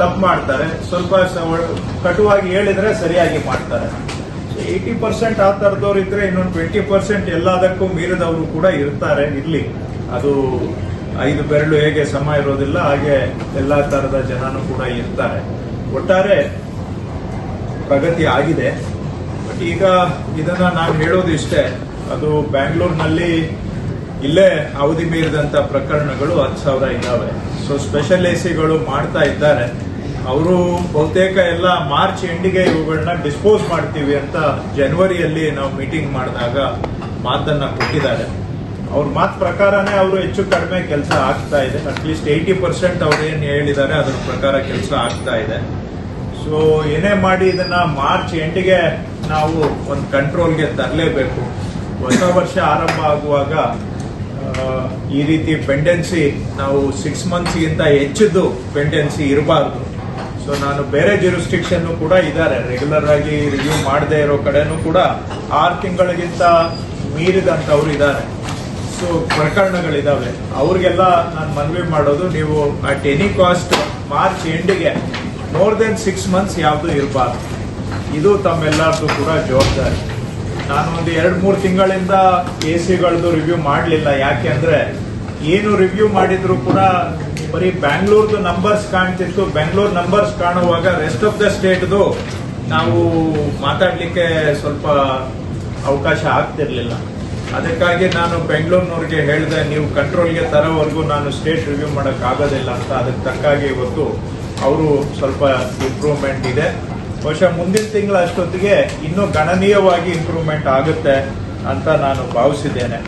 ತಪ್ಪು ಮಾಡ್ತಾರೆ, ಸ್ವಲ್ಪ ಕಟುವಾಗಿ ಹೇಳಿದ್ರೆ ಸರಿಯಾಗಿ ಮಾಡ್ತಾರೆ. 80% ಆ ಥರದವ್ರು ಇದ್ರೆ ಇನ್ನೊಂದು 20% ಎಲ್ಲದಕ್ಕೂ ಮೀರಿದವರು ಕೂಡ ಇರ್ತಾರೆ. ಇರ್ಲಿ, ಅದು 5 ಬೆರಳು ಹೇಗೆ ಸಮ ಇರೋದಿಲ್ಲ ಹಾಗೆ ಎಲ್ಲಾ ತರದ ಜನನು ಕೂಡ ಇರ್ತಾರೆ. ಒಟ್ಟಾರೆ ಪ್ರಗತಿ ಆಗಿದೆ. ಬಟ್ ಈಗ ಇದನ್ನ ನಾನು ಹೇಳೋದು ಇಷ್ಟೇ, ಅದು ಬ್ಯಾಂಗ್ಳೂರ್ನಲ್ಲಿ ಇಲ್ಲೇ ಅವಧಿ ಮೀರಿದಂತ ಪ್ರಕರಣಗಳು 10,000 ಇದ್ದಾವೆ. ಸೊ ಸ್ಪೆಷಲ್ ಎಸಿಗಳು ಮಾಡ್ತಾ ಇದ್ದಾರೆ. ಅವರು ಬಹುತೇಕ ಎಲ್ಲ ಮಾರ್ಚ್ ಎಂಡಿಗೆ ಇವುಗಳನ್ನ ಡಿಸ್ಪೋಸ್ ಮಾಡ್ತೀವಿ ಅಂತ ಜನವರಿಯಲ್ಲಿ ನಾವು ಮೀಟಿಂಗ್ ಮಾಡಿದಾಗ ಮಾತನ್ನ ಕೊಟ್ಟಿದ್ದಾರೆ. ಅವ್ರ ಮಾತು ಪ್ರಕಾರನೇ ಅವರು ಹೆಚ್ಚು ಕಡಿಮೆ ಕೆಲಸ ಆಗ್ತಾ ಇದೆ. ಅಟ್ಲೀಸ್ಟ್ 80% ಅವ್ರು ಏನು ಹೇಳಿದ್ದಾರೆ ಅದ್ರ ಪ್ರಕಾರ ಕೆಲಸ ಆಗ್ತಾ ಇದೆ. ಸೊ ಏನೇ ಮಾಡಿ ಇದನ್ನ ಮಾರ್ಚ್ ಎಂಡಿಗೆ ನಾವು ಒಂದು ಕಂಟ್ರೋಲ್ಗೆ ತರಲೇಬೇಕು. ಹೊಸ ವರ್ಷ ಆರಂಭ ಆಗುವಾಗ ಈ ರೀತಿ ಪೆಂಡೆನ್ಸಿ ನಾವು 6 ಮಂತ್ಸ್ಗಿಂತ ಹೆಚ್ಚಿದ್ದು ಪೆಂಡೆನ್ಸಿ ಇರಬಾರ್ದು. ಸೊ ನಾನು ಬೇರೆ ಜ್ಯೂರಿಸ್ಡಿಕ್ಷನ್ ಕೂಡ ಇದ್ದಾರೆ, ರೆಗ್ಯುಲರ್ ಆಗಿ ರಿವ್ಯೂ ಮಾಡದೇ ಇರೋ ಕಡೆನೂ ಕೂಡ 6 ತಿಂಗಳಿಗಿಂತ ಮೀರಿದಂಥವ್ರು ಇದ್ದಾರೆ. ಸೊ ಪ್ರಕರಣಗಳಿದಾವೆ. ಅವ್ರಿಗೆಲ್ಲ ನಾನು ಮನವಿ ಮಾಡೋದು, ನೀವು ಅಟ್ ಎನಿ ಕಾಸ್ಟ್ ಮಾರ್ಚ್ ಎಂಡಿಗೆ ಮೋರ್ ದೆನ್ 6 ಮಂತ್ಸ್ ಯಾವುದು ಇರಬಾರ್ದು. ಇದು ತಮ್ಮೆಲ್ಲರದು ಕೂಡ ಜವಾಬ್ದಾರಿ. ನಾನು ಒಂದು 2-3 ತಿಂಗಳಿಂದ ಎಸಿಗಳದ್ದು ರಿವ್ಯೂ ಮಾಡಲಿಲ್ಲ. ಯಾಕೆ ಅಂದ್ರೆ ಏನು ರಿವ್ಯೂ ಮಾಡಿದ್ರು ಕೂಡ ಬರೀ ಬ್ಯಾಂಗ್ಳೂರ್ದು ನಂಬರ್ಸ್ ಕಾಣ್ತಿತ್ತು. ಬೆಂಗಳೂರು ನಂಬರ್ಸ್ ಕಾಣುವಾಗ ರೆಸ್ಟ್ ಆಫ್ ದ ಸ್ಟೇಟ್ದು ನಾವು ಮಾತಾಡ್ಲಿಕ್ಕೆ ಸ್ವಲ್ಪ ಅವಕಾಶ ಆಗ್ತಿರ್ಲಿಲ್ಲ. ಅದಕ್ಕಾಗಿ ನಾನು ಬೆಂಗಳೂರಿನವ್ರಿಗೆ ಹೇಳಿದೆ, ನೀವು ಕಂಟ್ರೋಲ್ಗೆ ತರೋವರೆಗೂ ನಾನು ಸ್ಟೇಟ್ ರಿವ್ಯೂ ಮಾಡಕ್ ಆಗೋದಿಲ್ಲ ಅಂತ. ಅದಕ್ಕೆ ತಕ್ಕಾಗಿ ಇವತ್ತು ಅವರು ಸ್ವಲ್ಪ ಇಂಪ್ರೂವ್ಮೆಂಟ್ ಇದೆ. ಬಹುಶಃ ಮುಂದಿನ ತಿಂಗಳ ಅಷ್ಟೊತ್ತಿಗೆ ಇನ್ನೂ ಗಣನೀಯವಾಗಿ ಇಂಪ್ರೂವ್ಮೆಂಟ್ ಆಗುತ್ತೆ ಅಂತ ನಾನು ಭಾವಿಸಿದ್ದೇನೆ.